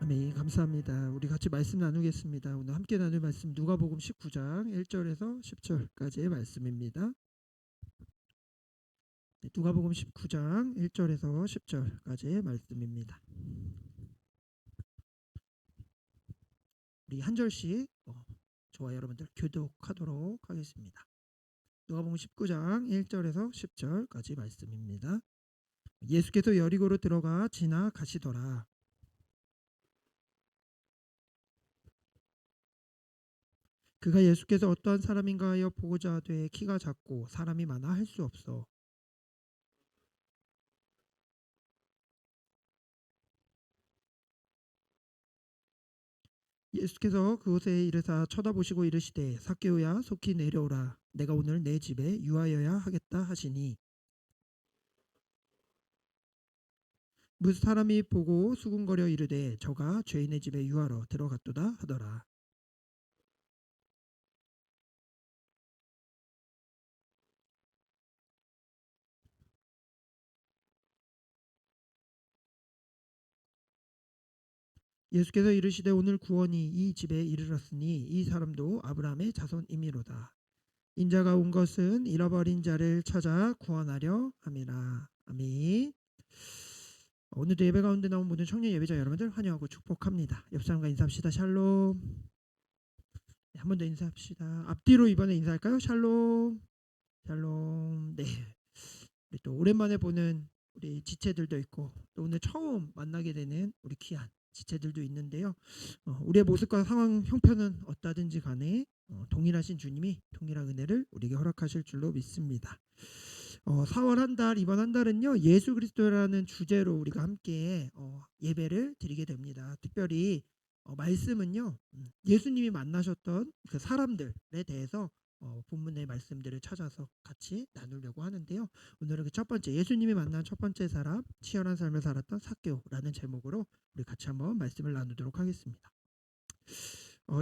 아멘. 감사합니다. 우리 같이 말씀 나누겠습니다. 오늘 함께 나눌 말씀 누가복음 19장 1절에서 10절까지의 말씀입니다. 누가복음 19장 1절에서 10절까지의 말씀입니다. 우리 한 절씩 저와 여러분들 교독하도록 하겠습니다. 누가복음 19장 1절에서 10절까지 말씀입니다. 예수께서 여리고로 들어가 지나가시더라. 그가 예수께서 어떠한 사람인가 하여 보고자 하되 키가 작고 사람이 많아 할 수 없어. 예수께서 그곳에 이르사 쳐다보시고 이르시되 삭개오야 속히 내려오라. 내가 오늘 내 집에 유하여야 하겠다 하시니 무슨 사람이 보고 수군거려 이르되 저가 죄인의 집에 유하러 들어갔도다 하더라. 예수께서 이르시되 오늘 구원이 이 집에 이르렀으니 이 사람도 아브라함의 자손이미로다. 인자가 온 것은 잃어버린 자를 찾아 구원하려 함이라. 아멘. 오늘도 예배 가운데 나온 모든 청년 예배자 여러분들 환영하고 축복합니다. 옆 사람과 인사합시다. 샬롬. 한 번 더 인사합시다. 앞뒤로 이번에 인사할까요? 샬롬. 샬롬. 네. 우리 또 오랜만에 보는 우리 지체들도 있고 또 오늘 처음 만나게 되는 우리 귀한 지체들도 있는데요. 우리의 모습과 상황 형편은 어떠든지 간에 동일하신 주님이 동일한 은혜를 우리에게 허락하실 줄로 믿습니다. 4월 한 달, 이번 한 달은요 예수 그리스도라는 주제로 우리가 함께 예배를 드리게 됩니다. 특별히 말씀은요 예수님이 만나셨던 그 사람들에 대해서 본문의 말씀들을 찾아서 같이 나누려고 하는데요. 오늘은 그 첫 번째 예수님이 만난 첫 번째 사람, 치열한 삶을 살았던 삭개오라는 제목으로 우리 같이 한번 말씀을 나누도록 하겠습니다.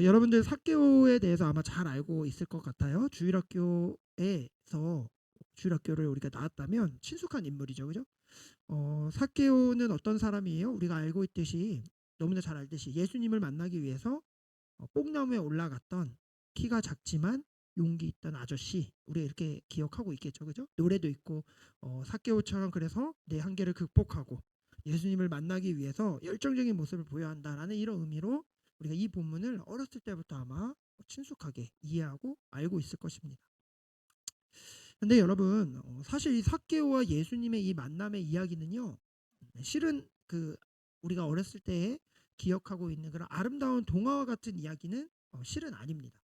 여러분들 삭개오에 대해서 아마 잘 알고 있을 것 같아요. 주일학교를 우리가 나왔다면 친숙한 인물이죠, 그죠? 삭개오는 어떤 사람이에요? 우리가 알고 있듯이 너무나 잘 알듯이 예수님을 만나기 위해서 뽕나무에 올라갔던 키가 작지만 용기 있던 아저씨, 우리가 이렇게 기억하고 있겠죠, 그죠? 노래도 있고 삭개오처럼 그래서 내 한계를 극복하고 예수님을 만나기 위해서 열정적인 모습을 보여야 한다라는 이런 의미로 우리가 이 본문을 어렸을 때부터 아마 친숙하게 이해하고 알고 있을 것입니다. 근데 여러분 사실 이 삭개오와 예수님의 이 만남의 이야기는요 실은 그 우리가 어렸을 때 기억하고 있는 그런 아름다운 동화와 같은 이야기는 실은 아닙니다.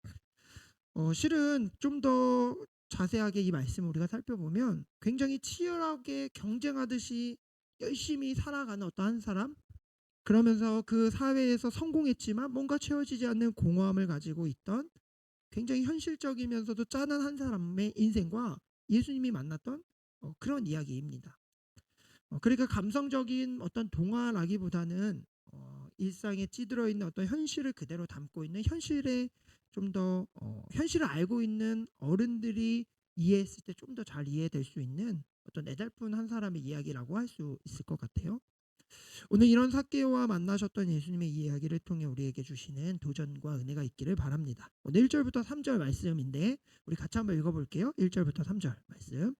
실은 좀 더 자세하게 이 말씀을 우리가 살펴보면 굉장히 치열하게 경쟁하듯이 열심히 살아가는 어떤 한 사람, 그러면서 그 사회에서 성공했지만 뭔가 채워지지 않는 공허함을 가지고 있던 굉장히 현실적이면서도 짠한 한 사람의 인생과 예수님이 만났던 그런 이야기입니다. 그러니까 감성적인 어떤 동화라기보다는 일상에 찌들어 있는 어떤 현실을 그대로 담고 있는 현실에 좀 더 현실을 알고 있는 어른들이 이해했을 때 좀 더 잘 이해될 수 있는 어떤 애달픈 한 사람의 이야기라고 할 수 있을 것 같아요. 오늘 이런 삭개오와 만나셨던 예수님의 이야기를 통해 우리에게 주시는 도전과 은혜가 있기를 바랍니다. 오늘 1절부터 3절 말씀인데 우리 같이 한번 읽어볼게요. 1절부터 3절 말씀.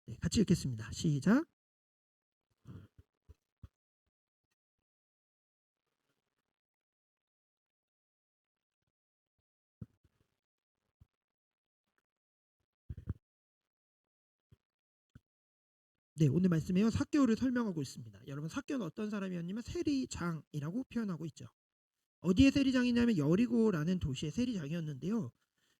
네, 같이 읽겠습니다. 시작. 네, 오늘 말씀에요. 삭개오를 설명하고 있습니다. 여러분 삭개오는 어떤 사람이었냐면 세리장이라고 표현하고 있죠. 어디에 세리장이냐면 여리고라는 도시의 세리장이었는데요.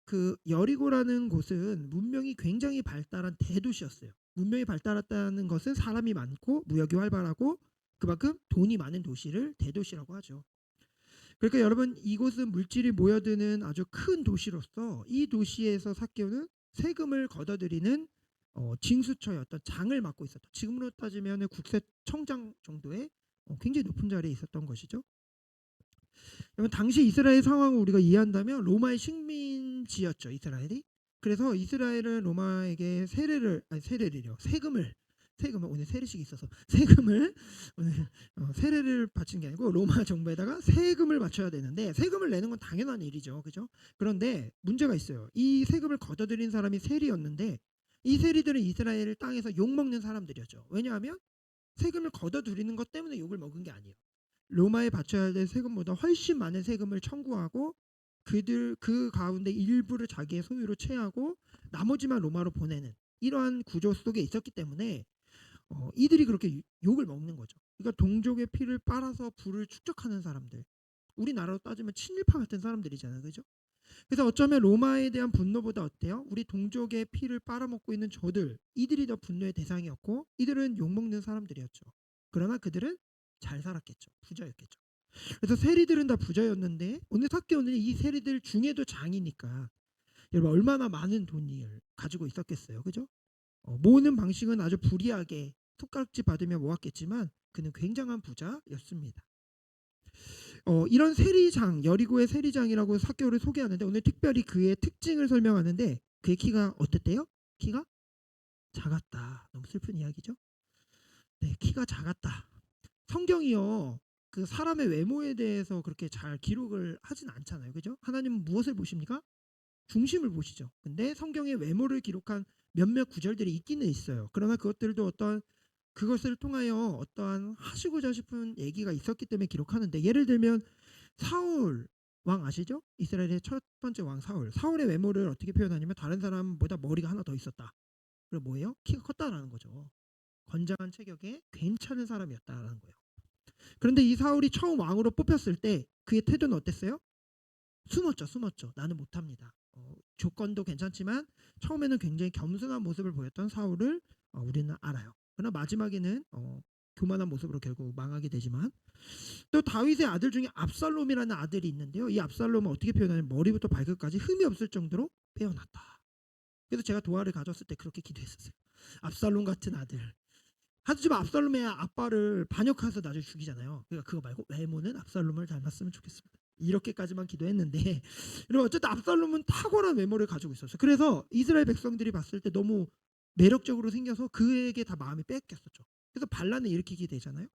그 여리고라는 곳은 문명이 굉장히 발달한 대도시였어요. 문명이 발달했다는 것은 사람이 많고 무역이 활발하고 그만큼 돈이 많은 도시를 대도시라고 하죠. 그러니까 여러분 이곳은 물질이 모여드는 아주 큰 도시로서 이 도시에서 삭개오는 세금을 걷어들이는 징수처의 어떤 장을 맡고 있었다. 지금으로 따지면 국세청장 정도의 굉장히 높은 자리에 있었던 것이죠. 여러분 당시 이스라엘 상황을 우리가 이해한다면 로마의 식민지였죠, 이스라엘이. 그래서 이스라엘은 로마에게 세금을 세금을 오늘 세례식이 있어서 세금을 오늘 세례를 바친 게 아니고 로마 정부에다가 세금을 바쳐야 되는데 세금을 내는 건 당연한 일이죠, 그죠? 그런데 문제가 있어요. 이 세금을 걷어들인 사람이 세리였는데 이 세리들은 이스라엘 땅에서 욕 먹는 사람들이었죠. 왜냐하면 세금을 걷어들이는 것 때문에 욕을 먹은 게 아니에요. 로마에 바쳐야 될 세금보다 훨씬 많은 세금을 청구하고 그 가운데 일부를 자기의 소유로 채하고 나머지만 로마로 보내는 이러한 구조 속에 있었기 때문에 이들이 그렇게 욕을 먹는 거죠. 그러니까 동족의 피를 빨아서 부를 축적하는 사람들. 우리나라로 따지면 친일파 같은 사람들이잖아요, 그죠? 그래서 어쩌면 로마에 대한 분노보다 어때요? 우리 동족의 피를 빨아먹고 있는 저들, 이들이 더 분노의 대상이었고 이들은 욕먹는 사람들이었죠. 그러나 그들은 잘 살았겠죠. 부자였겠죠. 그래서 세리들은 다 부자였는데 오늘 사개오는 이 세리들 중에도 장이니까 여러분 얼마나 많은 돈을 가지고 있었겠어요, 그죠? 모으는 방식은 아주 불이하게 손가락질 받으며 모았겠지만 그는 굉장한 부자였습니다. 이런 세리장, 여리고의 세리장이라고 사개오를 소개하는데 오늘 특별히 그의 특징을 설명하는데 그의 키가 어땠대요? 키가 작았다. 너무 슬픈 이야기죠? 네, 키가 작았다. 성경이요, 그 사람의 외모에 대해서 그렇게 잘 기록을 하진 않잖아요, 그죠? 하나님은 무엇을 보십니까? 중심을 보시죠. 근데 성경의 외모를 기록한 몇몇 구절들이 있기는 있어요. 그러나 그것들도 어떤 그것을 통하여 어떠한 하시고자 싶은 얘기가 있었기 때문에 기록하는데 예를 들면 사울 왕 아시죠? 이스라엘의 첫 번째 왕 사울. 사울의 외모를 어떻게 표현하냐면 다른 사람보다 머리가 하나 더 있었다. 그리고 뭐예요? 키가 컸다라는 거죠. 건장한 체격에 괜찮은 사람이었다라는 거예요. 그런데 이 사울이 처음 왕으로 뽑혔을 때 그의 태도는 어땠어요? 숨었죠. 나는 못합니다. 조건도 괜찮지만 처음에는 굉장히 겸손한 모습을 보였던 사울을 우리는 알아요. 그러나 마지막에는 교만한 모습으로 결국 망하게 되지만 또 다윗의 아들 중에 압살롬이라는 아들이 있는데요. 이 압살롬은 어떻게 표현하냐면 머리부터 발끝까지 흠이 없을 정도로 빼어났다. 그래서 제가 도화를 가졌을 때 그렇게 기도했었어요. 압살롬 같은 아들. 하지만 압살롬의 아빠를 반역해서 나중에 죽이잖아요. 그러니까 그거 말고 외모는 압살롬을 닮았으면 좋겠습니다. 이렇게까지만 기도했는데 여러분 어쨌든 압살롬은 탁월한 외모를 가지고 있었어요. 그래서 이스라엘 백성들이 봤을 때 너무 매력적으로 생겨서 그에게 다 마음이 뺏겼었죠. 그래서 반란을 일으키게 되잖아요.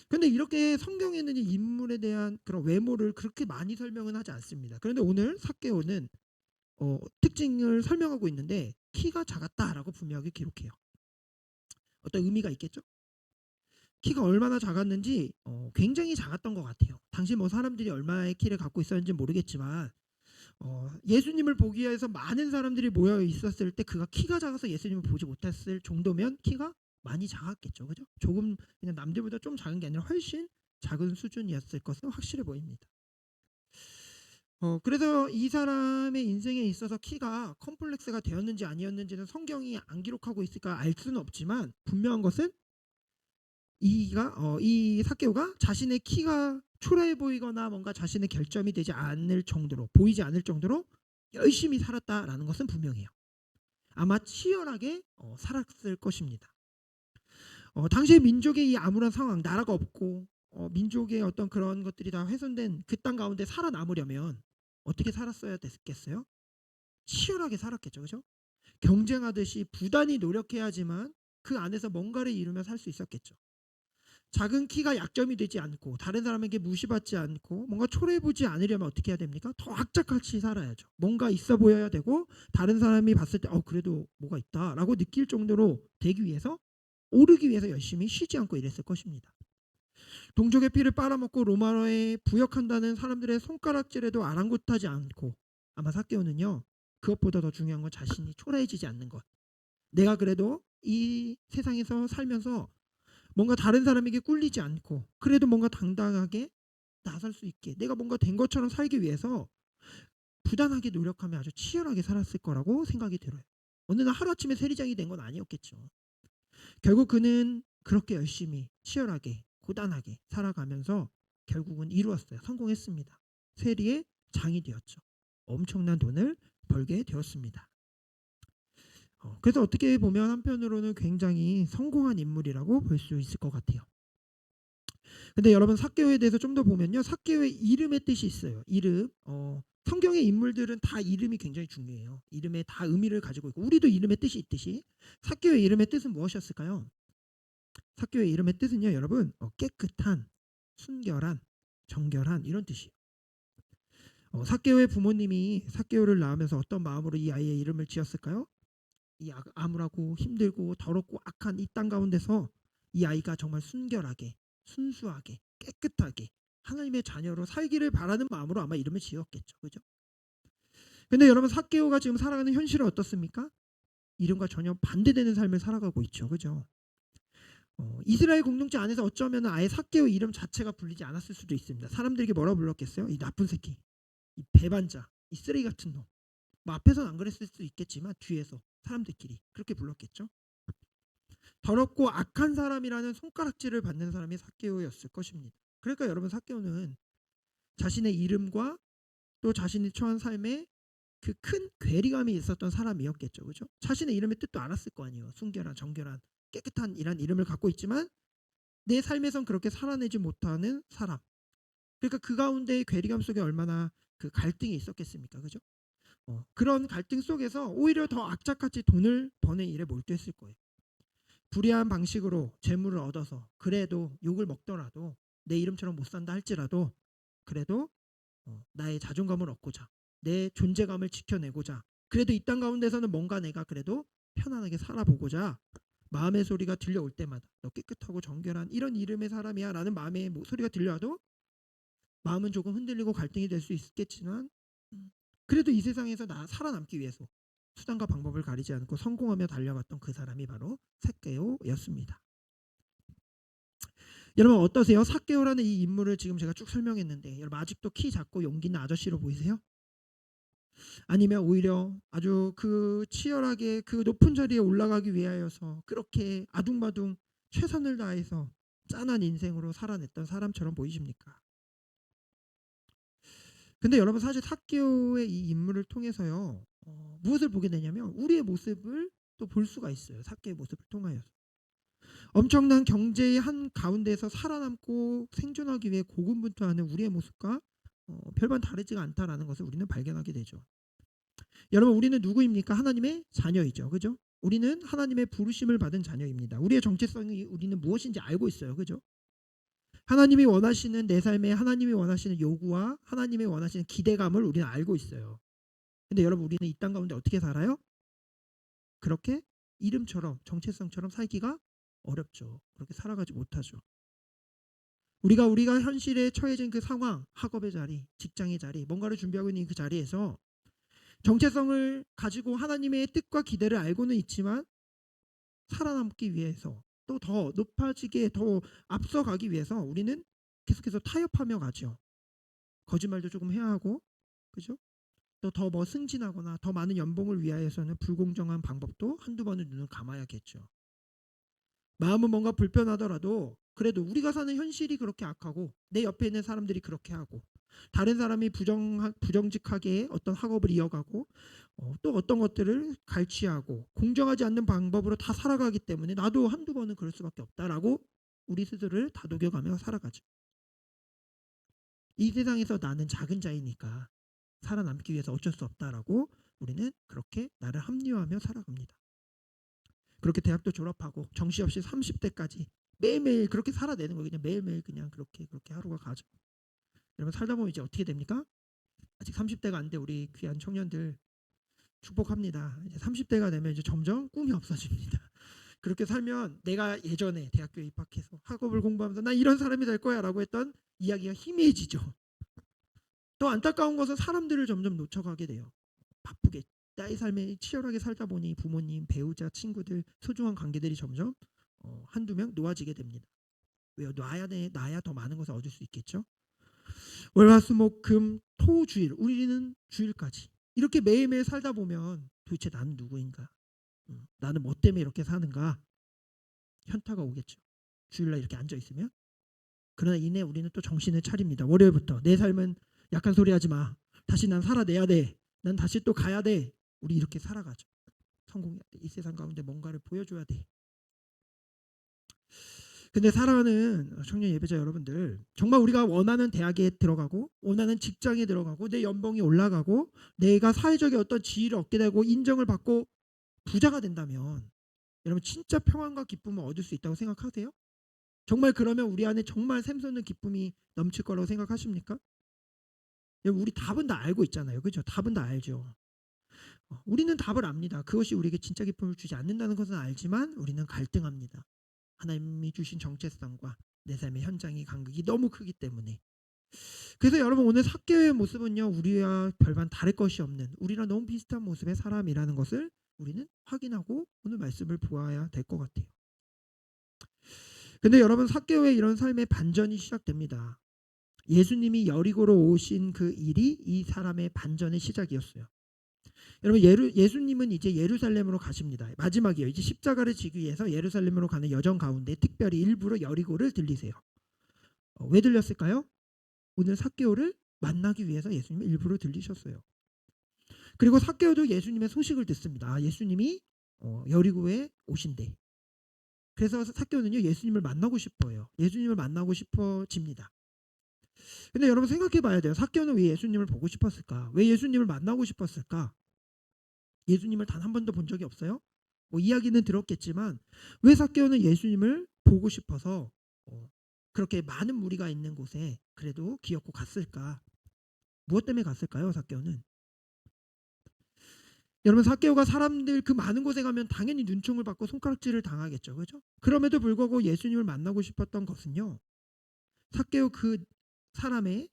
근데 이렇게 성경에는 이 인물에 대한 그런 외모를 그렇게 많이 설명은 하지 않습니다. 그런데 오늘 삭개오는 특징을 설명하고 있는데 키가 작았다라고 분명하게 기록해요. 어떤 의미가 있겠죠? 키가 얼마나 작았는지 굉장히 작았던 것 같아요. 당시 뭐 사람들이 얼마의 키를 갖고 있었는지 모르겠지만 예수님을 보기 위해서 많은 사람들이 모여 있었을 때 그가 키가 작아서 예수님을 보지 못했을 정도면 키가 많이 작았겠죠, 그죠? 조금 그냥 남들보다 좀 작은 게 아니라 훨씬 작은 수준이었을 것은 확실해 보입니다. 그래서 이 사람의 인생에 있어서 키가 컴플렉스가 되었는지 아니었는지는 성경이 안 기록하고 있으니까 알 수는 없지만 분명한 것은 이 삭개오가 자신의 키가 초라해 보이거나 뭔가 자신의 결점이 되지 않을 정도로 보이지 않을 정도로 열심히 살았다라는 것은 분명해요. 아마 치열하게 살았을 것입니다. 당시의 민족의 이 암울한 상황, 나라가 없고 민족의 어떤 그런 것들이 다 훼손된 그 땅 가운데 살아남으려면 어떻게 살았어야 됐겠어요? 치열하게 살았겠죠, 그죠? 경쟁하듯이 부단히 노력해야지만 그 안에서 뭔가를 이루며 살 수 있었겠죠. 작은 키가 약점이 되지 않고 다른 사람에게 무시받지 않고 뭔가 초라해 보지 않으려면 어떻게 해야 됩니까? 더 악착같이 살아야죠. 뭔가 있어 보여야 되고 다른 사람이 봤을 때 그래도 뭐가 있다라고 느낄 정도로 되기 위해서 오르기 위해서 열심히 쉬지 않고 일했을 것입니다. 동족의 피를 빨아먹고 로마에 부역한다는 사람들의 손가락질에도 아랑곳하지 않고 아마 삭개오는요 그것보다 더 중요한 건 자신이 초라해지지 않는 것. 내가 그래도 이 세상에서 살면서 뭔가 다른 사람에게 꿀리지 않고 그래도 뭔가 당당하게 나설 수 있게 내가 뭔가 된 것처럼 살기 위해서 부단하게 노력하며 아주 치열하게 살았을 거라고 생각이 들어요. 어느 날 하루아침에 세리장이 된 건 아니었겠죠. 결국 그는 그렇게 열심히 치열하게 고단하게 살아가면서 결국은 이루었어요. 성공했습니다. 세리의 장이 되었죠. 엄청난 돈을 벌게 되었습니다. 그래서 어떻게 보면 한편으로는 굉장히 성공한 인물이라고 볼 수 있을 것 같아요. 근데 여러분 삭개오에 대해서 좀 더 보면요. 삭개오의 이름의 뜻이 있어요. 이름. 성경의 인물들은 다 이름이 굉장히 중요해요. 이름에 다 의미를 가지고 있고 우리도 이름의 뜻이 있듯이 삭개오의 이름의 뜻은 무엇이었을까요? 삭개오의 이름의 뜻은요, 여러분 깨끗한, 순결한, 정결한 이런 뜻이에요. 삭개오의 부모님이 삭개오를 낳으면서 어떤 마음으로 이 아이의 이름을 지었을까요? 이 암울하고 힘들고 더럽고 악한 이 땅 가운데서 이 아이가 정말 순결하게, 순수하게, 깨끗하게 하나님의 자녀로 살기를 바라는 마음으로 아마 이름을 지었겠죠. 그죠? 근데 여러분 삭개오가 지금 살아가는 현실은 어떻습니까? 이름과 전혀 반대되는 삶을 살아가고 있죠. 그죠? 이스라엘 공동체 안에서 어쩌면 아예 삭개오 이름 자체가 불리지 않았을 수도 있습니다. 사람들에게 뭐라 불렀겠어요? 이 나쁜 새끼, 이 배반자, 이 쓰레기 같은 놈. 뭐 앞에서는 안 그랬을 수도 있겠지만 뒤에서 사람들끼리 그렇게 불렀겠죠. 더럽고 악한 사람이라는 손가락질을 받는 사람이 삭개오였을 것입니다. 그러니까 여러분 삭개오는 자신의 이름과 또 자신이 처한 삶에 그 큰 괴리감이 있었던 사람이었겠죠. 그죠? 자신의 이름의 뜻도 알았을 거 아니에요. 순결한, 정결한, 깨끗한 이란 이름을 갖고 있지만 내 삶에선 그렇게 살아내지 못하는 사람. 그러니까 그 가운데 괴리감 속에 얼마나 그 갈등이 있었겠습니까? 그죠? 그런 갈등 속에서 오히려 더 악착같이 돈을 버는 일에 몰두했을 거예요. 불의한 방식으로 재물을 얻어서 그래도 욕을 먹더라도 내 이름처럼 못 산다 할지라도 그래도 나의 자존감을 얻고자 내 존재감을 지켜내고자 그래도 이 땅 가운데서는 뭔가 내가 그래도 편안하게 살아보고자 마음의 소리가 들려올 때마다 너 깨끗하고 정결한 이런 이름의 사람이야 라는 마음의 소리가 들려와도 마음은 조금 흔들리고 갈등이 될 수 있겠지만 그래도 이 세상에서 나 살아남기 위해서 수단과 방법을 가리지 않고 성공하며 달려갔던 그 사람이 바로 삭개오였습니다. 여러분 어떠세요? 삭개오라는 이 인물을 지금 제가 쭉 설명했는데 여러분 아직도 키 작고 용기 있는 아저씨로 보이세요? 아니면 오히려 아주 그 치열하게 그 높은 자리에 올라가기 위하여서 그렇게 아둥바둥 최선을 다해서 짠한 인생으로 살아냈던 사람처럼 보이십니까? 근데 여러분 사실 삭개오의 이 인물을 통해서요 무엇을 보게 되냐면 우리의 모습을 또 볼 수가 있어요. 삭개오의 모습을 통하여서 엄청난 경제의 한 가운데서 살아남고 생존하기 위해 고군분투하는 우리의 모습과 별반 다르지가 않다라는 것을 우리는 발견하게 되죠. 여러분 우리는 누구입니까? 하나님의 자녀이죠. 그죠? 우리는 하나님의 부르심을 받은 자녀입니다. 우리의 정체성이 우리는 무엇인지 알고 있어요. 그죠? 하나님이 원하시는 내 삶에 하나님이 원하시는 요구와 하나님이 원하시는 기대감을 우리는 알고 있어요. 근데 여러분 우리는 이 땅 가운데 어떻게 살아요? 그렇게 이름처럼 정체성처럼 살기가 어렵죠. 그렇게 살아가지 못하죠. 우리가 현실에 처해진 그 상황, 학업의 자리, 직장의 자리, 뭔가를 준비하고 있는 그 자리에서 정체성을 가지고 하나님의 뜻과 기대를 알고는 있지만 살아남기 위해서 또 더 높아지게 더 앞서가기 위해서 우리는 계속해서 타협하며 가죠. 거짓말도 조금 해야 하고, 그죠? 또 더 뭐 승진하거나 더 많은 연봉을 위하여서는 불공정한 방법도 한두 번은 눈을 감아야겠죠. 마음은 뭔가 불편하더라도 그래도 우리가 사는 현실이 그렇게 악하고 내 옆에 있는 사람들이 그렇게 하고 다른 사람이 부정직하게 어떤 학업을 이어가고 또 어떤 것들을 갈취하고 공정하지 않는 방법으로 다 살아가기 때문에 나도 한두 번은 그럴 수밖에 없다라고 우리 스스로를 다독여가며 살아가죠. 이 세상에서 나는 작은 자이니까 살아남기 위해서 어쩔 수 없다라고 우리는 그렇게 나를 합리화하며 살아갑니다. 그렇게 대학도 졸업하고 정시없이 30대까지 매일매일 그렇게 살아내는 거예요. 그냥 매일매일 그냥 그렇게 하루가 가죠. 여러분 살다 보면 이제 어떻게 됩니까? 아직 30대가 안 돼 우리 귀한 청년들 축복합니다. 이제 30대가 되면 이제 점점 꿈이 없어집니다. 그렇게 살면 내가 예전에 대학교에 입학해서 학업을 공부하면서 나 이런 사람이 될 거야 라고 했던 이야기가 희미해지죠. 또 안타까운 것은 사람들을 점점 놓쳐가게 돼요. 바쁘게 나의 삶에 치열하게 살다 보니 부모님, 배우자, 친구들, 소중한 관계들이 점점 한두 명 놓아지게 됩니다. 왜요? 나야 더 많은 것을 얻을 수 있겠죠. 월화수목금토주일 우리는 주일까지 이렇게 매일매일 살다 보면 도대체 나는 누구인가? 나는 뭐 때문에 이렇게 사는가? 현타가 오겠죠. 주일날 이렇게 앉아 있으면. 그러나 이내 우리는 또 정신을 차립니다. 월요일부터 내 삶은 약한 소리 하지 마. 다시 난 살아내야 돼. 난 다시 또 가야 돼. 우리 이렇게 살아가죠. 성공해야 돼. 이 세상 가운데 뭔가를 보여줘야 돼. 근데 사랑하는 청년 예배자 여러분들, 정말 우리가 원하는 대학에 들어가고 원하는 직장에 들어가고 내 연봉이 올라가고 내가 사회적인 어떤 지위를 얻게 되고 인정을 받고 부자가 된다면 여러분 진짜 평안과 기쁨을 얻을 수 있다고 생각하세요? 정말 그러면 우리 안에 정말 샘솟는 기쁨이 넘칠 거라고 생각하십니까? 여러분, 우리 답은 다 알고 있잖아요. 그죠? 답은 다 알죠. 우리는 답을 압니다. 그것이 우리에게 진짜 기쁨을 주지 않는다는 것은 알지만 우리는 갈등합니다. 하나님이 주신 정체성과 내 삶의 현장의 간극이 너무 크기 때문에. 그래서 여러분 오늘 삭개오의 모습은요, 우리와 별반 다를 것이 없는, 우리랑 너무 비슷한 모습의 사람이라는 것을 우리는 확인하고 오늘 말씀을 보아야 될 것 같아요. 근데 여러분, 삭개오의 이런 삶의 반전이 시작됩니다. 예수님이 여리고로 오신 그 일이 이 사람의 반전의 시작이었어요. 여러분, 예수님은 이제 예루살렘으로 가십니다. 마지막이에요. 이제 십자가를 지기 위해서 예루살렘으로 가는 여정 가운데 특별히 일부러 여리고를 들리세요. 왜 들렸을까요? 오늘 삭개오를 만나기 위해서 예수님이 일부러 들리셨어요. 그리고 삭개오도 예수님의 소식을 듣습니다. 예수님이 여리고에 오신대. 그래서 삭개오는요, 예수님을 만나고 싶어요. 예수님을 만나고 싶어집니다. 근데 여러분 생각해 봐야 돼요. 삭개오는 왜 예수님을 보고 싶었을까? 왜 예수님을 만나고 싶었을까? 예수님을 단 한 번도 본 적이 없어요? 뭐 이야기는 들었겠지만 왜 삭개오는 예수님을 보고 싶어서 그렇게 많은 무리가 있는 곳에 그래도 기어코 갔을까? 무엇 때문에 갔을까요, 삭개오는? 여러분, 삭개오가 사람들 그 많은 곳에 가면 당연히 눈총을 받고 손가락질을 당하겠죠, 그렇죠? 그럼에도 불구하고 예수님을 만나고 싶었던 것은요, 삭개오 그 사람의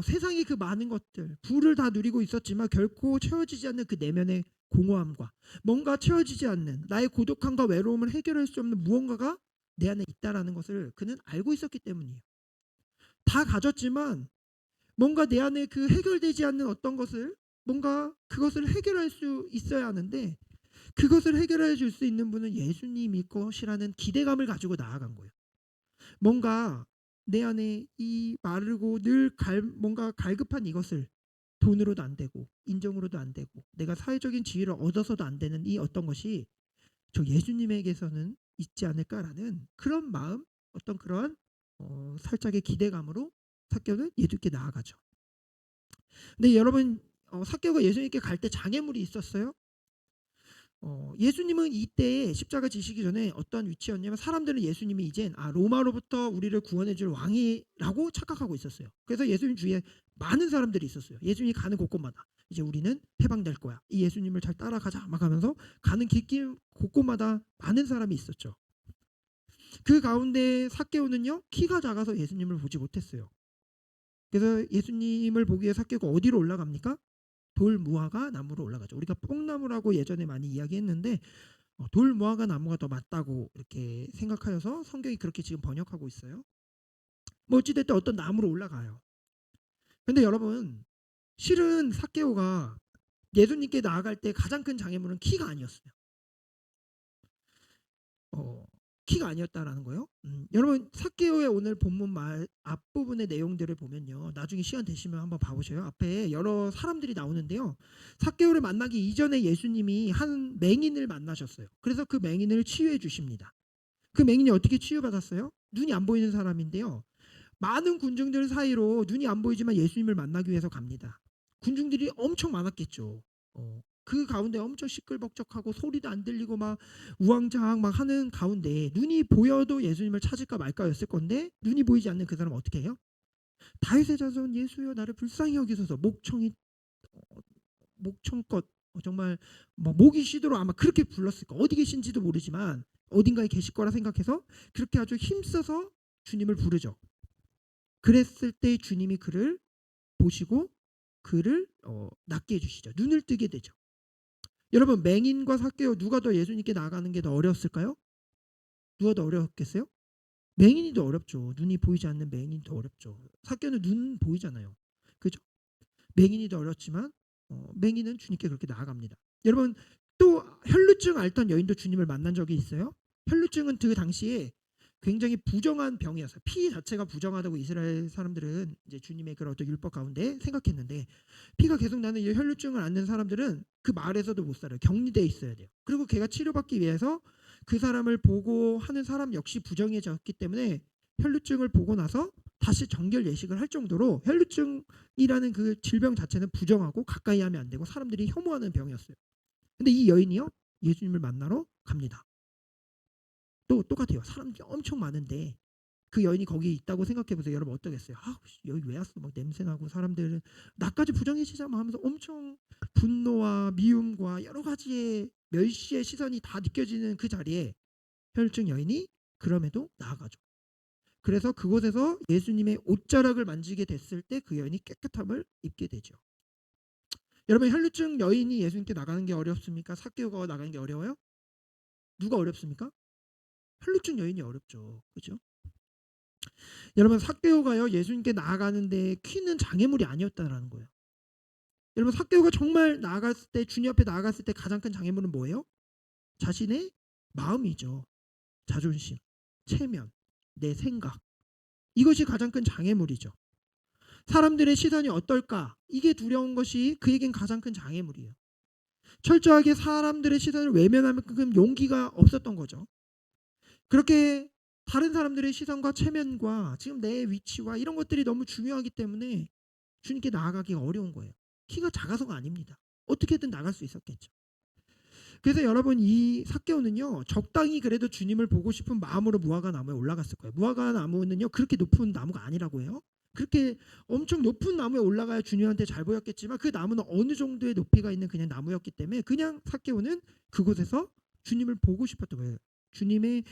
세상의 그 많은 것들, 부를 다 누리고 있었지만 결코 채워지지 않는 그 내면의 공허함과 뭔가 채워지지 않는 나의 고독함과 외로움을 해결할 수 없는 무언가가 내 안에 있다라는 것을 그는 알고 있었기 때문이에요. 다 가졌지만 뭔가 내 안에 그 해결되지 않는 어떤 것을, 뭔가 그것을 해결할 수 있어야 하는데 그것을 해결해 줄 수 있는 분은 예수님일 것이라는 기대감을 가지고 나아간 거예요. 뭔가 내 안에 이 마르고 늘 뭔가 갈급한 이것을 돈으로도 안 되고 인정으로도 안 되고 내가 사회적인 지위를 얻어서도 안 되는 이 어떤 것이 저 예수님에게서는 있지 않을까라는 그런 마음, 어떤 그러한 살짝의 기대감으로 삭개오는 예수님께 나아가죠. 근데 여러분, 삭개오가 예수님께 갈 때 장애물이 있었어요? 예수님은 이때 십자가 지시기 전에 어떤 위치였냐면 사람들은 예수님이 이젠 로마로부터 우리를 구원해줄 왕이라고 착각하고 있었어요. 그래서 예수님 주위에 많은 사람들이 있었어요. 예수님이 가는 곳곳마다 이제 우리는 해방될 거야, 이 예수님을 잘 따라가자 막 하면서 가는 길길 곳곳마다 많은 사람이 있었죠. 그 가운데 삭개오는요, 키가 작아서 예수님을 보지 못했어요. 그래서 예수님을 보기 위해 삭개오가 어디로 올라갑니까? 돌 무화과 나무로 올라가죠. 우리가 뽕나무라고 예전에 많이 이야기했는데 돌 무화과 나무가 더 맞다고 이렇게 생각하여서 성경이 그렇게 지금 번역하고 있어요. 뭐 어찌됐든 어떤 나무로 올라가요. 근데 여러분, 실은 삭개오가 예수님께 나아갈 때 가장 큰 장애물은 키가 아니었어요. 키가 아니었다라는 거예요. 여러분, 삭개오의 오늘 본문 말 앞부분의 내용들을 보면요, 나중에 시간 되시면 한번 봐보세요. 앞에 여러 사람들이 나오는데요, 삭개오를 만나기 이전에 예수님이 한 맹인을 만나셨어요. 그래서 그 맹인을 치유해 주십니다. 그 맹인이 어떻게 치유받았어요? 눈이 안 보이는 사람인데요, 많은 군중들 사이로 눈이 안 보이지만 예수님을 만나기 위해서 갑니다. 군중들이 엄청 많았겠죠. 그 가운데 엄청 시끌벅적하고 소리도 안 들리고 막 우왕좌왕 막 하는 가운데 눈이 보여도 예수님을 찾을까 말까였을 건데 눈이 보이지 않는 그 사람은 어떻게 해요? 다윗의 자손 예수여 나를 불쌍히 여기소서. 목청껏 정말 뭐 목이 쉬도록 아마 그렇게 불렀을 거. 어디 계신지도 모르지만 어딘가에 계실 거라 생각해서 그렇게 아주 힘써서 주님을 부르죠. 그랬을 때 주님이 그를 보시고 그를 낫게 해주시죠. 눈을 뜨게 되죠. 여러분, 맹인과 삭개오 누가 더 예수님께 나아가는 게 더 어려웠을까요? 누가 더 어려웠겠어요? 맹인이 더 어렵죠. 눈이 보이지 않는 맹인이 더 어렵죠. 삭개오는 눈 보이잖아요. 그죠? 맹인이 더 어렵지만 맹인은 주님께 그렇게 나아갑니다. 여러분, 또 혈루증 앓던 여인도 주님을 만난 적이 있어요. 혈루증은 그 당시에 굉장히 부정한 병이었어요. 피 자체가 부정하다고 이스라엘 사람들은 이제 주님의 그런 어떤 율법 가운데 생각했는데, 피가 계속 나는 이 혈루증을 앓는 사람들은 그 마을에서도 못 살아요. 격리돼 있어야 돼요. 그리고 걔가 치료받기 위해서 그 사람을 보고 하는 사람 역시 부정해졌기 때문에 혈루증을 보고 나서 다시 정결 예식을 할 정도로 혈루증이라는 그 질병 자체는 부정하고 가까이 하면 안 되고 사람들이 혐오하는 병이었어요. 근데 이 여인이요, 예수님을 만나러 갑니다. 또 똑같아요. 사람들이 엄청 많은데 그 여인이 거기 있다고 생각해 보세요. 여러분 어떠겠어요? 아, 여기 왜 왔어? 막 냄새 나고 사람들은 나까지 부정해지자마 하면서 엄청 분노와 미움과 여러 가지의 멸시의 시선이 다 느껴지는 그 자리에 혈증 여인이 그럼에도 나아가죠. 그래서 그곳에서 예수님의 옷자락을 만지게 됐을 때 그 여인이 깨끗함을 입게 되죠. 여러분, 혈루증 여인이 예수님께 나가는 게 어렵습니까? 삭개오가 나가는 게 어려워요? 누가 어렵습니까? 혈루증 여인이 어렵죠. 그렇죠? 여러분, 삭개오가요 예수님께 나아가는데 키는 장애물이 아니었다라는 거예요. 여러분, 삭개오가 정말 나아갔을 때, 주님 앞에 나아갔을 때 가장 큰 장애물은 뭐예요? 자신의 마음이죠. 자존심, 체면, 내 생각. 이것이 가장 큰 장애물이죠. 사람들의 시선이 어떨까? 이게 두려운 것이 그에겐 가장 큰 장애물이에요. 철저하게 사람들의 시선을 외면할 만큼 용기가 없었던 거죠. 그렇게 다른 사람들의 시선과 체면과 지금 내 위치와 이런 것들이 너무 중요하기 때문에 주님께 나아가기가 어려운 거예요. 키가 작아서가 아닙니다. 어떻게든 나갈 수 있었겠죠. 그래서 여러분, 이 삭개오는요 적당히 그래도 주님을 보고 싶은 마음으로 무화과 나무에 올라갔을 거예요. 무화과 나무는요 그렇게 높은 나무가 아니라고 해요. 그렇게 엄청 높은 나무에 올라가야 주님한테 잘 보였겠지만 그 나무는 어느 정도의 높이가 있는 그냥 나무였기 때문에 그냥 삭개오는 그곳에서 주님을 보고 싶었던 거예요. 주님을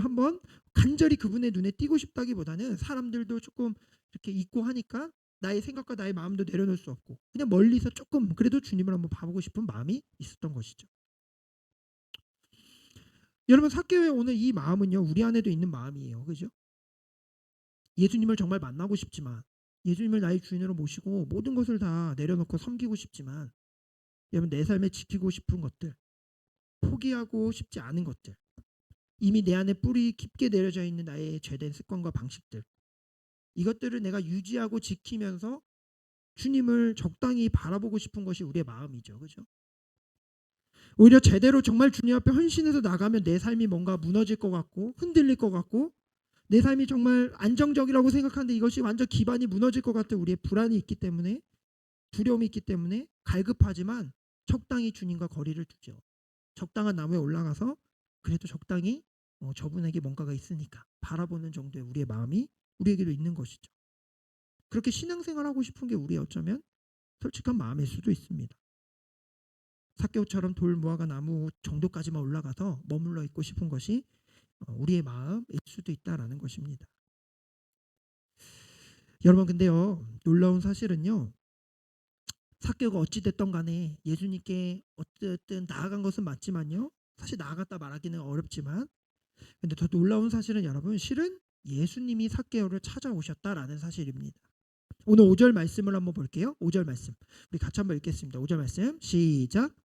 한번 간절히 그분의 눈에 띄고 싶다기보다는 사람들도 조금 이렇게 있고 하니까 나의 생각과 나의 마음도 내려놓을 수 없고 그냥 멀리서 조금 그래도 주님을 한번 봐보고 싶은 마음이 있었던 것이죠. 여러분, 삭개오의 오늘 이 마음은요 우리 안에도 있는 마음이에요. 그죠? 예수님을 정말 만나고 싶지만, 예수님을 나의 주인으로 모시고 모든 것을 다 내려놓고 섬기고 싶지만, 여러분, 내 삶에 지키고 싶은 것들, 포기하고 싶지 않은 것들, 이미 내 안에 뿌리 깊게 내려져 있는 나의 죄된 습관과 방식들, 이것들을 내가 유지하고 지키면서 주님을 적당히 바라보고 싶은 것이 우리의 마음이죠. 그죠? 오히려 제대로 정말 주님 앞에 헌신해서 나가면 내 삶이 뭔가 무너질 것 같고 흔들릴 것 같고 내 삶이 정말 안정적이라고 생각하는데 이것이 완전 기반이 무너질 것 같은 우리의 불안이 있기 때문에, 두려움이 있기 때문에 갈급하지만 적당히 주님과 거리를 두죠. 적당한 나무에 올라가서 그래도 적당히 저분에게 뭔가가 있으니까 바라보는 정도의 우리의 마음이 우리에게도 있는 것이죠. 그렇게 신앙생활하고 싶은 게 우리의 어쩌면 솔직한 마음일 수도 있습니다. 삭개오처럼 돌 무화과 나무 정도까지만 올라가서 머물러 있고 싶은 것이 우리의 마음일 수도 있다라는 것입니다. 여러분, 근데요 놀라운 사실은요 삭개오가 어찌 됐던 간에 예수님께 어쨌든 나아간 것은 맞지만요, 사실 나아갔다 말하기는 어렵지만, 근데 더 놀라운 사실은 여러분 실은 예수님이 삭개오를 찾아오셨다라는 사실입니다. 오늘 5절 말씀을 한번 볼게요. 5절 말씀 우리 같이 한번 읽겠습니다. 5절 말씀 시작.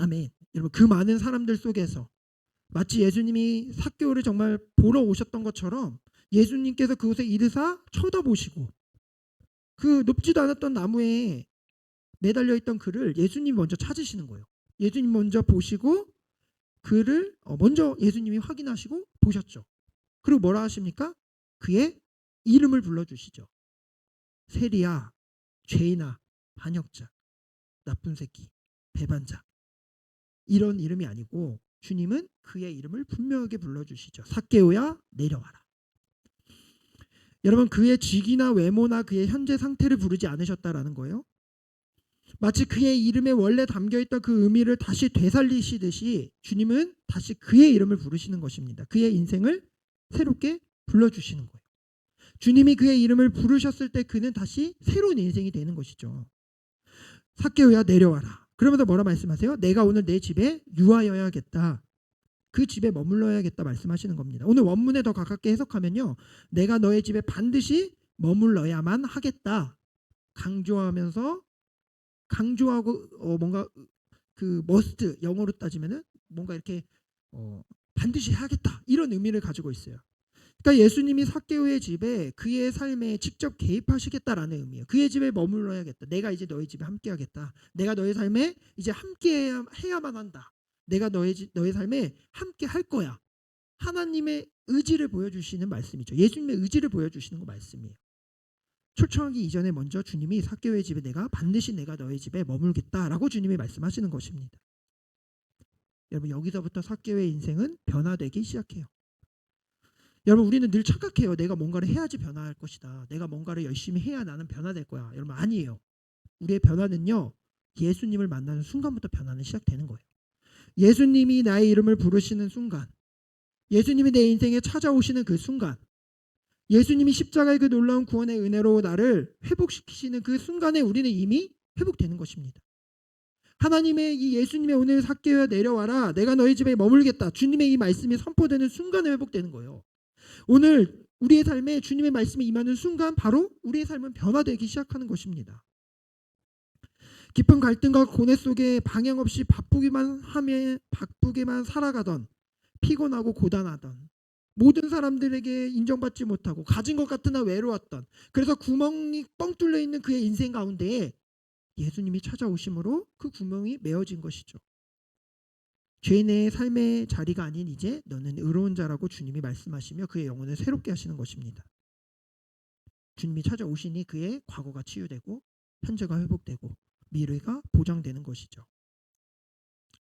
아멘. 여러분, 그 많은 사람들 속에서 마치 예수님이 삭개오를 정말 보러 오셨던 것처럼 예수님께서 그곳에 이르사 쳐다보시고 그 높지도 않았던 나무에 매달려 있던 그를 예수님이 먼저 찾으시는 거예요. 예수님 먼저 보시고 그를 먼저 예수님이 확인하시고 보셨죠. 그리고 뭐라 하십니까? 그의 이름을 불러주시죠. 세리야, 죄인아, 반역자, 나쁜 새끼, 배반자, 이런 이름이 아니고 주님은 그의 이름을 분명하게 불러주시죠. 삭개오야, 내려와라. 여러분, 그의 직위나 외모나 그의 현재 상태를 부르지 않으셨다라는 거예요. 마치 그의 이름에 원래 담겨있던 그 의미를 다시 되살리시듯이 주님은 다시 그의 이름을 부르시는 것입니다. 그의 인생을 새롭게 불러주시는 거예요. 주님이 그의 이름을 부르셨을 때 그는 다시 새로운 인생이 되는 것이죠. 삭개오야, 내려와라. 그러면서 뭐라 말씀하세요? 내가 오늘 내 집에 유하여야겠다. 그 집에 머물러야겠다 말씀하시는 겁니다. 오늘 원문에 더 가깝게 해석하면요, 내가 너의 집에 반드시 머물러야만 하겠다 강조하면서, 강조하고 뭔가 그 must, 영어로 따지면은 뭔가 이렇게 반드시 해야겠다 이런 의미를 가지고 있어요. 그러니까 예수님이 삭개오의 집에 그의 삶에 직접 개입하시겠다라는 의미예요. 그의 집에 머물러야겠다. 내가 이제 너희 집에 함께하겠다. 내가 너의 삶에 이제 함께 해야만 한다. 내가 너의 삶에 함께 할 거야. 하나님의 의지를 보여주시는 말씀이죠. 예수님의 의지를 보여주시는 거 말씀이에요. 초청하기 이전에 먼저 주님이 삭개오의 집에 반드시 내가 너의 집에 머물겠다라고 주님이 말씀하시는 것입니다. 여러분, 여기서부터 삭개오의 인생은 변화되기 시작해요. 여러분, 우리는 늘 착각해요. 내가 뭔가를 해야지 변화할 것이다. 내가 뭔가를 열심히 해야 나는 변화될 거야. 여러분, 아니에요. 우리의 변화는요, 예수님을 만나는 순간부터 변화는 시작되는 거예요. 예수님이 나의 이름을 부르시는 순간, 예수님이 내 인생에 찾아오시는 그 순간, 예수님이 십자가의 그 놀라운 구원의 은혜로 나를 회복시키시는 그 순간에 우리는 이미 회복되는 것입니다. 하나님의 이 예수님의 오늘 삭개오야 내려와라. 내가 너희 집에 머물겠다. 주님의 이 말씀이 선포되는 순간에 회복되는 거예요. 오늘 우리의 삶에 주님의 말씀이 임하는 순간 바로 우리의 삶은 변화되기 시작하는 것입니다. 깊은 갈등과 고뇌 속에 방향 없이 바쁘게만 살아가던, 피곤하고 고단하던, 모든 사람들에게 인정받지 못하고 가진 것 같으나 외로웠던, 그래서 구멍이 뻥 뚫려 있는 그의 인생 가운데에 예수님이 찾아오심으로 그 구멍이 메어진 것이죠. 죄인의 삶의 자리가 아닌 이제 너는 의로운 자라고 주님이 말씀하시며 그의 영혼을 새롭게 하시는 것입니다. 주님이 찾아오시니 그의 과거가 치유되고 현재가 회복되고 미래가 보장되는 것이죠.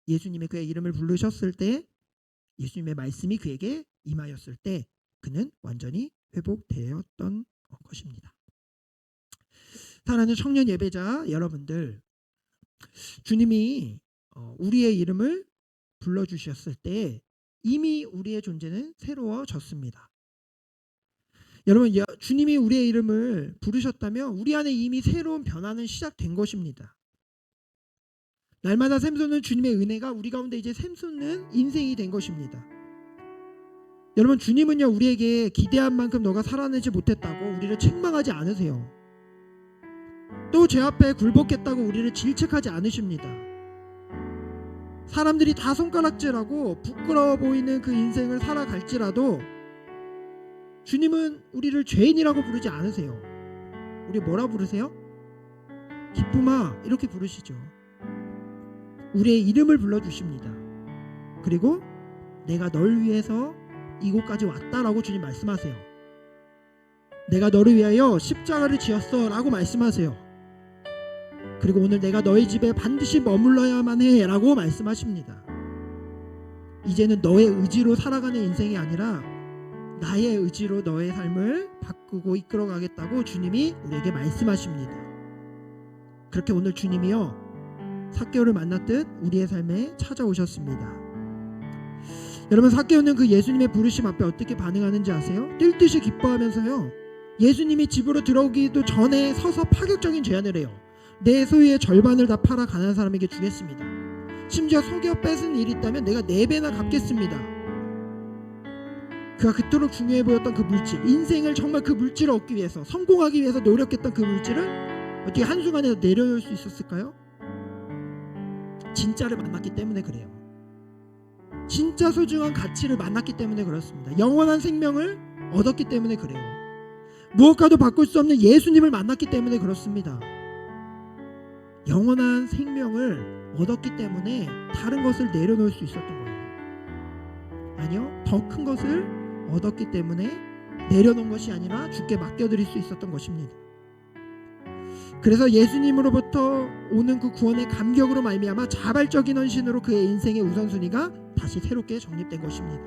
예수님이 그의 이름을 부르셨을 때, 예수님의 말씀이 그에게 임하였을 때 그는 완전히 회복되었던 것입니다. 사랑하는 청년 예배자 여러분들, 주님이 우리의 이름을 불러주셨을 때 이미 우리의 존재는 새로워졌습니다. 여러분, 주님이 우리의 이름을 부르셨다면 우리 안에 이미 새로운 변화는 시작된 것입니다. 날마다 샘솟는 주님의 은혜가 우리 가운데 이제 샘솟는 인생이 된 것입니다. 여러분, 주님은요, 우리에게 기대한 만큼 너가 살아내지 못했다고 우리를 책망하지 않으세요. 또 죄 앞에 굴복했다고 우리를 질책하지 않으십니다. 사람들이 다 손가락질하고 부끄러워 보이는 그 인생을 살아갈지라도 주님은 우리를 죄인이라고 부르지 않으세요. 우리 뭐라 부르세요? 기쁨아, 이렇게 부르시죠. 우리의 이름을 불러주십니다. 그리고 내가 널 위해서 이곳까지 왔다라고 주님 말씀하세요. 내가 너를 위하여 십자가를 지었어 라고 말씀하세요. 그리고 오늘 내가 너희 집에 반드시 머물러야만 해 라고 말씀하십니다. 이제는 너의 의지로 살아가는 인생이 아니라 나의 의지로 너의 삶을 바꾸고 이끌어가겠다고 주님이 우리에게 말씀하십니다. 그렇게 오늘 주님이요, 삭개오를 만났듯 우리의 삶에 찾아오셨습니다. 여러분, 삭개오는 그 예수님의 부르심 앞에 어떻게 반응하는지 아세요? 뛸 듯이 기뻐하면서요, 예수님이 집으로 들어오기도 전에 서서 파격적인 제안을 해요. 내 소유의 절반을 다 팔아 가난한 사람에게 주겠습니다. 심지어 속여 뺏은 일이 있다면 내가 4배나 갚겠습니다. 그가 그토록 중요해 보였던 그 물질, 인생을 정말 그 물질을 얻기 위해서, 성공하기 위해서 노력했던 그 물질을 어떻게 한순간에 내려놓을 수 있었을까요? 진짜를 만났기 때문에 그래요. 진짜 소중한 가치를 만났기 때문에 그렇습니다. 영원한 생명을 얻었기 때문에 그래요. 무엇과도 바꿀 수 없는 예수님을 만났기 때문에 그렇습니다. 영원한 생명을 얻었기 때문에 다른 것을 내려놓을 수 있었던 거예요. 아니요, 더 큰 것을 얻었기 때문에 내려놓은 것이 아니라 주께 맡겨드릴 수 있었던 것입니다. 그래서 예수님으로부터 오는 그 구원의 감격으로 말미암아 자발적인 헌신으로 그의 인생의 우선순위가 다시 새롭게 정립된 것입니다.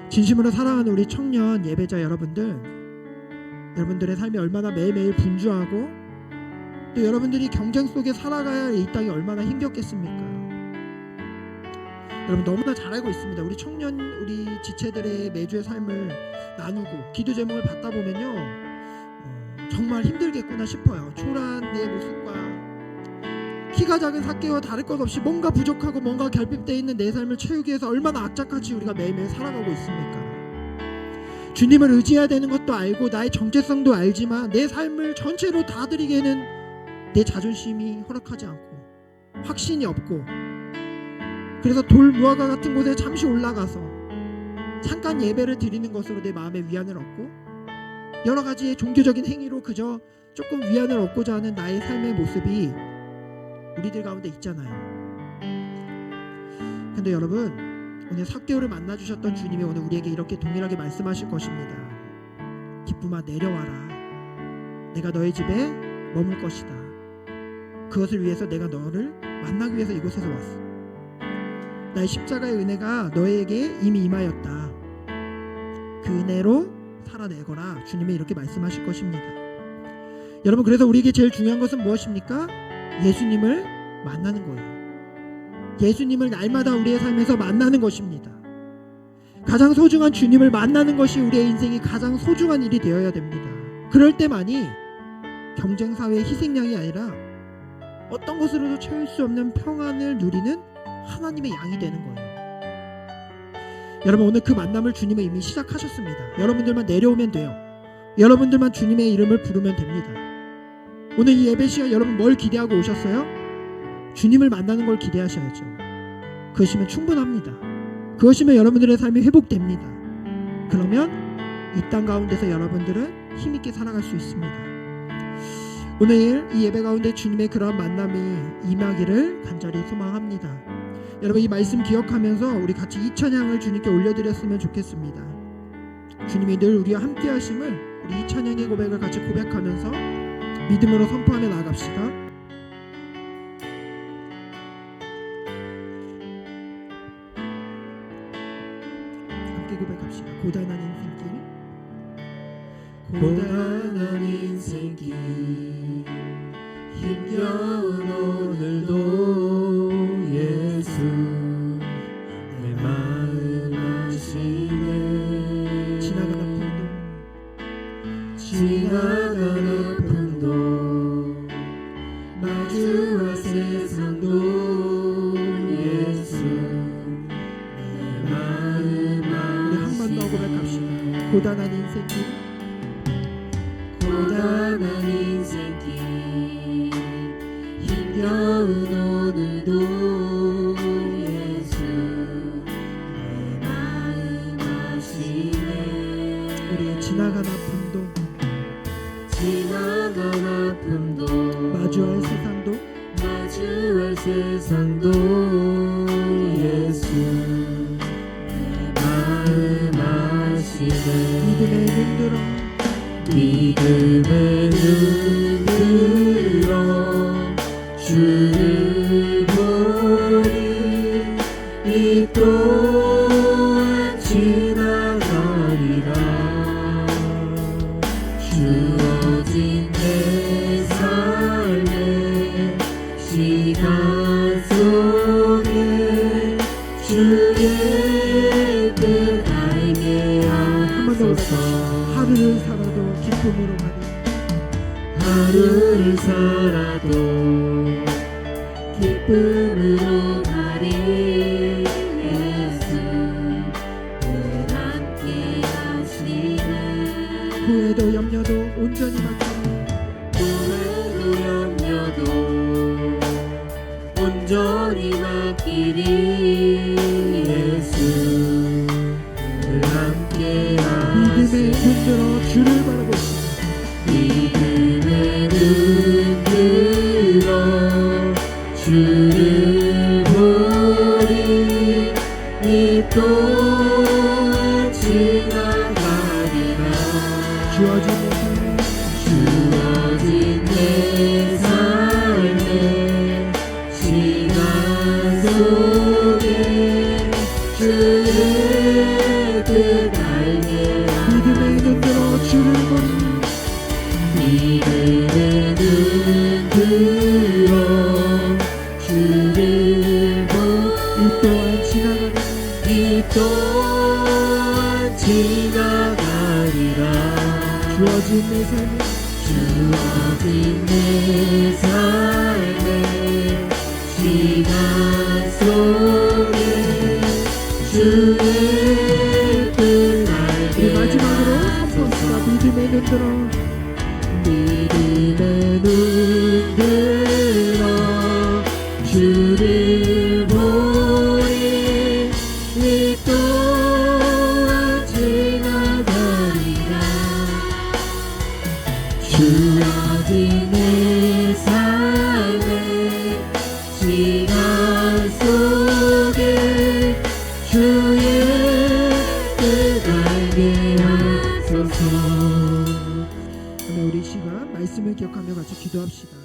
진심으로 사랑하는 우리 청년 예배자 여러분들의 삶이 얼마나 매일매일 분주하고 또 여러분들이 경쟁 속에 살아가야 할 이 땅이 얼마나 힘겹겠습니까? 여러분, 너무나 잘 알고 있습니다. 우리 청년, 우리 지체들의 매주의 삶을 나누고 기도 제목을 받다 보면요, 정말 힘들겠구나 싶어요. 초라한 내 모습과 키가 작은 삭개오와 다를 것 없이 뭔가 부족하고 뭔가 결핍되어 있는 내 삶을 채우기 위해서 얼마나 악착같이 우리가 매일매일 살아가고 있습니까? 주님을 의지해야 되는 것도 알고 나의 정체성도 알지만 내 삶을 전체로 다 드리기에는 내 자존심이 허락하지 않고 확신이 없고, 그래서 돌 무화과 같은 곳에 잠시 올라가서 잠깐 예배를 드리는 것으로 내 마음의 위안을 얻고 여러 가지의 종교적인 행위로 그저 조금 위안을 얻고자 하는 나의 삶의 모습이 우리들 가운데 있잖아요. 근데 여러분, 오늘 삭개오를 만나주셨던 주님이 오늘 우리에게 이렇게 동일하게 말씀하실 것입니다. 기쁨아, 내려와라. 내가 너의 집에 머물 것이다. 그것을 위해서 내가 너를 만나기 위해서 이곳에서 왔어. 나의 십자가의 은혜가 너에게 이미 임하였다. 그 은혜로 살아내거라. 주님이 이렇게 말씀하실 것입니다. 여러분, 그래서 우리에게 제일 중요한 것은 무엇입니까? 예수님을 만나는 거예요. 예수님을 날마다 우리의 삶에서 만나는 것입니다. 가장 소중한 주님을 만나는 것이 우리의 인생이 가장 소중한 일이 되어야 됩니다. 그럴 때만이 경쟁사회의 희생양이 아니라 어떤 것으로도 채울 수 없는 평안을 누리는 하나님의 양이 되는 거예요. 여러분, 오늘 그 만남을 주님은 이미 시작하셨습니다. 여러분들만 내려오면 돼요. 여러분들만 주님의 이름을 부르면 됩니다. 오늘 이 예배 시간 여러분 뭘 기대하고 오셨어요? 주님을 만나는 걸 기대하셔야죠. 그것이면 충분합니다. 그것이면 여러분들의 삶이 회복됩니다. 그러면 이 땅 가운데서 여러분들은 힘있게 살아갈 수 있습니다. 오늘 이 예배 가운데 주님의 그러한 만남이 임하기를 간절히 소망합니다. 여러분, 이 말씀 기억하면서 우리 같이 이 찬양을 주님께 올려드렸으면 좋겠습니다. 주님이 늘 우리와 함께 하심을 우리 이 찬양의 고백을 같이 고백하면서 믿음으로 선포하며 나아갑시다. 함께 고백합시다. 고단한 인생길, 고단한 인생길, 힘겨운 오늘도 예수 내 마음 아시네. 지나간 아픔도 마주할 세상도 예수 내 마음 우리 한 번 더 고백합시다. 고단한 인생길, 고단한 인생길, 힘겨운 오늘도 예수 내 마음 아시네. 우리의 지나간 아픔도 지나간 아픔도 마주할 세상도 마주할 세상도 예수 내 마음 아시네. 믿음의 눈 들어 믿음의 눈 들어 주를 보니 이 또한 지나가리라. 주어진 내 삶의 시간 속에 주의 뜻 알게 하소서. 하루를 살아도 기쁨으로 가리. 하루를 살아도 기쁨으로 가리. 예수 늘 함께 하시네. 후회도 염려도 온전히 맡기니 후회도 염려도 온전히 맡기리. 예수 늘 함께 믿음의 눈 하시네. 들어 주를 바라보시니 믿음의 눈 들어 주를 보니 이 또한 지나가리라. 주어진 내 삶에 주어진 내 삶의 시간 속에 주의 뜻 알게 믿음의 눈 들어 주를 보니 믿음의 눈 들어 주를 보니 이 또한 지나가리. 이 또한 지나가리라. 주어진 내 삶에 주어진 내 삶의 시간 속에 주의 뜻 알게 우리 마지막으로 선포합시다. 믿음의 눈 들어 믿음의 눈 들어 주를 보니 이 또한 주의 뜻 알게 하소서. 오늘 우리 시간 말씀을 기억하며 같이 기도합시다.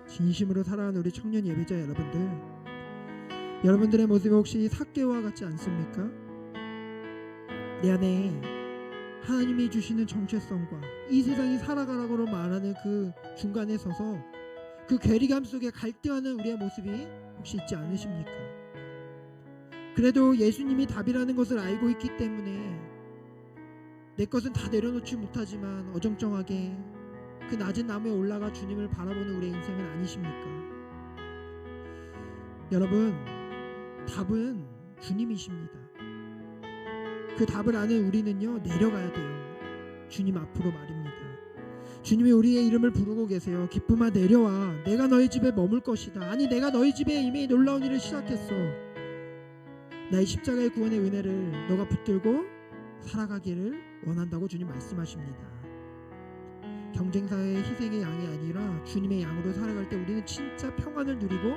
진심으로 사랑하는 우리 청년 예배자 여러분들, 여러분들의 모습이 혹시 삭개오와 같지 않습니까? 내 안에 하나님이 주시는 정체성과 이 세상이 살아가라고 말하는 그 중간에 서서 그 괴리감 속에 갈등하는 우리의 모습이 혹시 있지 않으십니까? 그래도 예수님이 답이라는 것을 알고 있기 때문에 내 것은 다 내려놓지 못하지만 어정쩡하게 그 낮은 나무에 올라가 주님을 바라보는 우리의 인생은 아니십니까? 여러분, 답은 주님이십니다. 그 답을 아는 우리는요, 내려가야 돼요. 주님 앞으로 말입니다. 주님이 우리의 이름을 부르고 계세요. 기쁨아 내려와, 내가 너희 집에 머물 것이다. 아니, 내가 너희 집에 이미 놀라운 일을 시작했어. 나의 십자가의 구원의 은혜를 너가 붙들고 살아가기를 원한다고 주님 말씀하십니다. 경쟁사의 희생의 양이 아니라 주님의 양으로 살아갈 때 우리는 진짜 평안을 누리고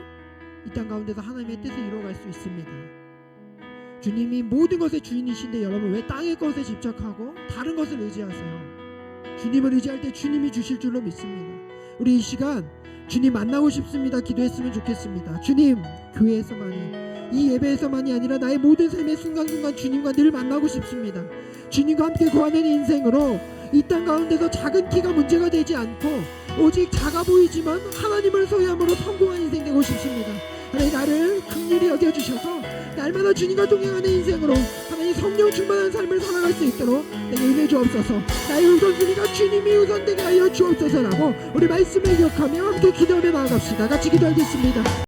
이 땅 가운데서 하나님의 뜻을 이루어갈 수 있습니다. 주님이 모든 것의 주인이신데 여러분 왜 땅의 것에 집착하고 다른 것을 의지하세요? 주님을 의지할 때 주님이 주실 줄로 믿습니다. 우리 이 시간 주님 만나고 싶습니다. 기도했으면 좋겠습니다. 주님, 교회에서만이, 이 예배에서만이 아니라 나의 모든 삶의 순간순간 주님과 늘 만나고 싶습니다. 주님과 함께 거하는 인생으로 이 땅 가운데서 작은 키가 문제가 되지 않고 오직 작아 보이지만 하나님을 소유함으로 성공한 인생 되고 싶습니다. 하나님, 나를 긍휼히 여겨주셔서 날마다 주님과 동행하는 인생으로 하나님 성령 충만한 삶을 살아갈 수 있도록 내게 은혜 주옵소서. 나의 우선순위가 주님이 우선되게 하여 주옵소서라고 우리 말씀을 기억하며 함께 기도하며 나아갑시다. 같이 기도하겠습니다.